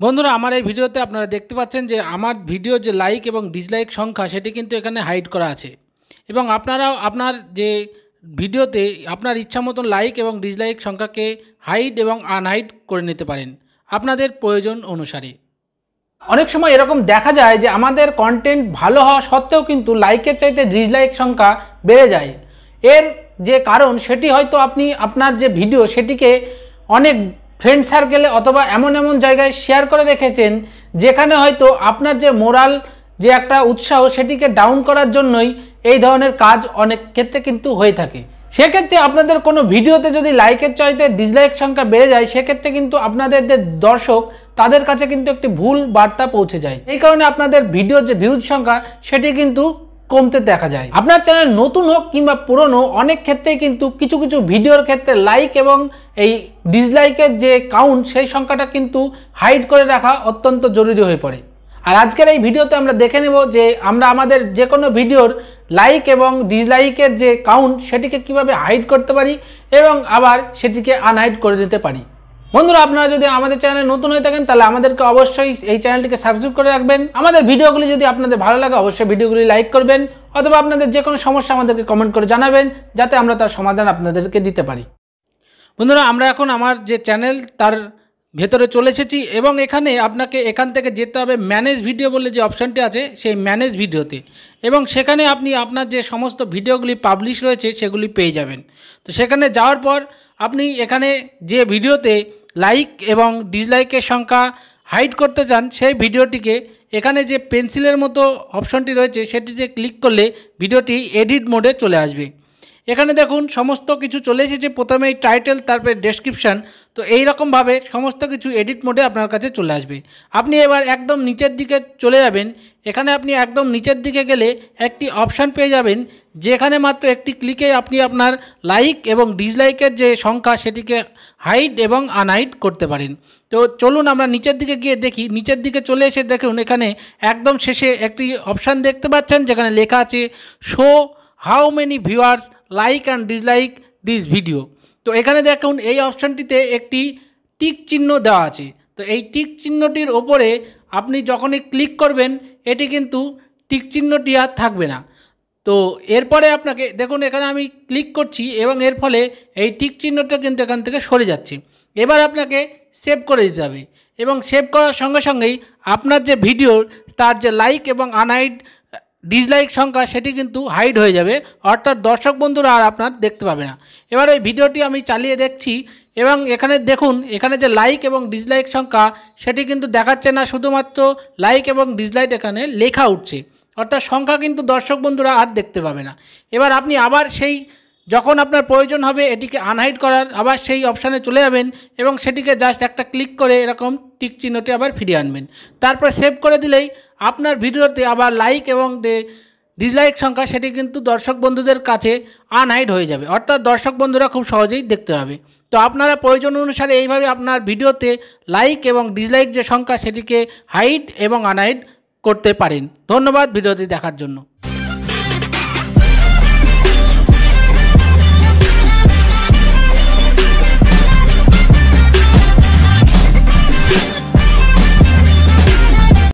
বন্ধুরা আমার এই ভিডিওতে আপনারা দেখতে পাচ্ছেন যে আমার ভিডিও যে লাইক এবং ডিসলাইক সংখ্যা সেটি কিন্তু এখানে হাইড করা আছে এবং আপনারাও আপনার যে ভিডিওতে আপনার ইচ্ছা মতন লাইক এবং ডিসলাইক সংখ্যাকে হাইড এবং আনহাইড করে নিতে পারেন আপনাদের প্রয়োজন অনুসারে। অনেক সময় এরকম দেখা যায় যে আমাদের কন্টেন্ট ভালো হওয়া সত্ত্বেও কিন্তু লাইকের চাইতে ডিসলাইক সংখ্যা বেড়ে যায়। এর যে কারণ সেটি হয়তো আপনি আপনার যে ভিডিও সেটিকে অনেক ফ্রেন্ড সার্কেলে অথবা এমন এমন জায়গায় শেয়ার করে রেখেছেন যেখানে হয়তো আপনার যে মোরাল যে একটা উৎসাহ সেটিকে ডাউন করার জন্যই এই ধরনের কাজ অনেক ক্ষেত্রে কিন্তু হয়ে থাকে। সেক্ষেত্রে আপনাদের কোনো ভিডিওতে যদি লাইকের চাইতে ডিসলাইক সংখ্যা বেড়ে যায় সেক্ষেত্রে কিন্তু আপনাদের যে দর্শক তাদের কাছে কিন্তু একটি ভুল বার্তা পৌঁছে যায়। এই কারণে আপনাদের ভিডিওর যে ভিউজ সংখ্যা সেটি কিন্তু কমতে দেখা যায়। আপনার চ্যানেল নতুন হোক কিংবা পুরনো, অনেক ক্ষেত্রেই কিন্তু কিছু কিছু ভিডিওর ক্ষেত্রে লাইক এবং এই ডিসলাইকের যে কাউন্ট সেই সংখ্যাটা কিন্তু হাইড করে রাখা অত্যন্ত জরুরি হয়ে পড়ে। আর আজকের এই ভিডিওতে আমরা দেখে নেব যে আমরা আমাদের যে কোনো ভিডিওর লাইক এবং ডিসলাইকের যে কাউন্ট সেটিকে কিভাবে হাইড করতে পারি এবং আবার সেটিকে আনহাইড করে দিতে পারি। বন্ধুরা আপনারা যদি আমাদের চ্যানেলে নতুন হয়ে থাকেন তাহলে আমাদেরকে অবশ্যই এই চ্যানেলটিকে সাবস্ক্রাইব করে রাখবেন। আমাদের ভিডিওগুলি যদি আপনাদের ভালো লাগে অবশ্যই ভিডিওগুলি লাইক করবেন অথবা আপনাদের যে কোনো সমস্যা আমাদেরকে কমেন্ট করে জানাবেন যাতে আমরা তার সমাধান আপনাদেরকে দিতে পারি। বন্ধুরা আমরা এখন আমার যে চ্যানেল তার ভেতরে চলে এসেছি এবং এখানে আপনাকে এখান থেকে যেতে হবে ম্যানেজ ভিডিও বলে যে অপশানটি আছে সেই ম্যানেজ ভিডিওতে এবং সেখানে আপনি আপনার যে সমস্ত ভিডিওগুলি পাবলিশ রয়েছে সেগুলি পেয়ে যাবেন। তো সেখানে যাওয়ার পর আপনি এখানে যে ভিডিওতে লাইক এবং ডিসলাইকের সংখ্যা হাইড করতে চান সেই ভিডিওটিকে এখানে যে পেন্সিলের মতো অপশনটি রয়েছে সেটিতে ক্লিক করলে ভিডিওটি এডিট মোডে চলে আসবে। এখানে দেখুন সমস্ত কিছু চলে এসেছে, প্রথমে এই টাইটেল তারপরে ডেসক্রিপশান। তো এই রকমভাবে সমস্ত কিছু এডিট মোডে আপনার কাছে চলে আসবে। আপনি এবার একদম নিচের দিকে চলে যাবেন। এখানে আপনি একদম নিচের দিকে গেলে একটি অপশান পেয়ে যাবেন যেখানে মাত্র একটি ক্লিকে আপনি আপনার লাইক এবং ডিসলাইকের যে সংখ্যা সেটিকে হাইড এবং আনহাইড করতে পারেন। তো চলুন আমরা নিচের দিকে গিয়ে দেখি। নিচের দিকে চলে এসে দেখুন এখানে একদম শেষে একটি অপশান দেখতে পাচ্ছেন যেখানে লেখা আছে show how many viewers like and dislike this video. তো এখানে দেখুন এই অপশানটিতে একটি টিক চিহ্ন দেওয়া আছে। তো এই টিক চিহ্নটির ওপরে আপনি যখনই ক্লিক করবেন এটি কিন্তু টিক চিহ্নটি আর থাকবে না। তো এরপরে আপনাকে দেখুন এখানে আমি ক্লিক করছি এবং এর ফলে এই টিক চিহ্নটা কিন্তু এখান থেকে সরে যাচ্ছে। এবার আপনাকে সেভ করে দিতে হবে এবং সেভ করার সঙ্গে সঙ্গেই আপনার যে ভিডিওর তার যে লাইক এবং আনহাইড ডিসলাইক সংখ্যা সেটি কিন্তু হাইড হয়ে যাবে, অর্থাৎ দর্শক বন্ধুরা আর আপনার দেখতে পাবে না। এবার এই ভিডিওটি আমি চালিয়ে দেখছি এবং এখানে দেখুন এখানে যে লাইক এবং ডিসলাইক সংখ্যা সেটি কিন্তু দেখাচ্ছে না, শুধুমাত্র লাইক এবং ডিসলাইক এখানে লেখা উঠছে, অর্থাৎ সংখ্যা কিন্তু দর্শক বন্ধুরা আর দেখতে পাবে না। এবার আপনি আবার সেই যখন আপনার প্রয়োজন হবে এটিকে আনহাইড করার আবার সেই অপশানে চলে যাবেন এবং সেটিকে জাস্ট একটা ক্লিক করে এরকম টিক চিহ্নটি আবার ফিরিয়ে আনবেন। তারপর সেভ করে দিলেই আপনার ভিডিওতে আবার লাইক এবং ডিসলাইক সংখ্যা সেটি কিন্তু দর্শক বন্ধুদের কাছে আনহাইড হয়ে যাবে, অর্থাৎ দর্শক বন্ধুরা খুব সহজেই দেখতে পাবে। তো আপনারা প্রয়োজন অনুসারে এইভাবে আপনার ভিডিওতে লাইক এবং ডিসলাইক যে সংখ্যা সেটিকে হাইড এবং আনহাইড করতে পারেন। ধন্যবাদ ভিডিওটি দেখার জন্য।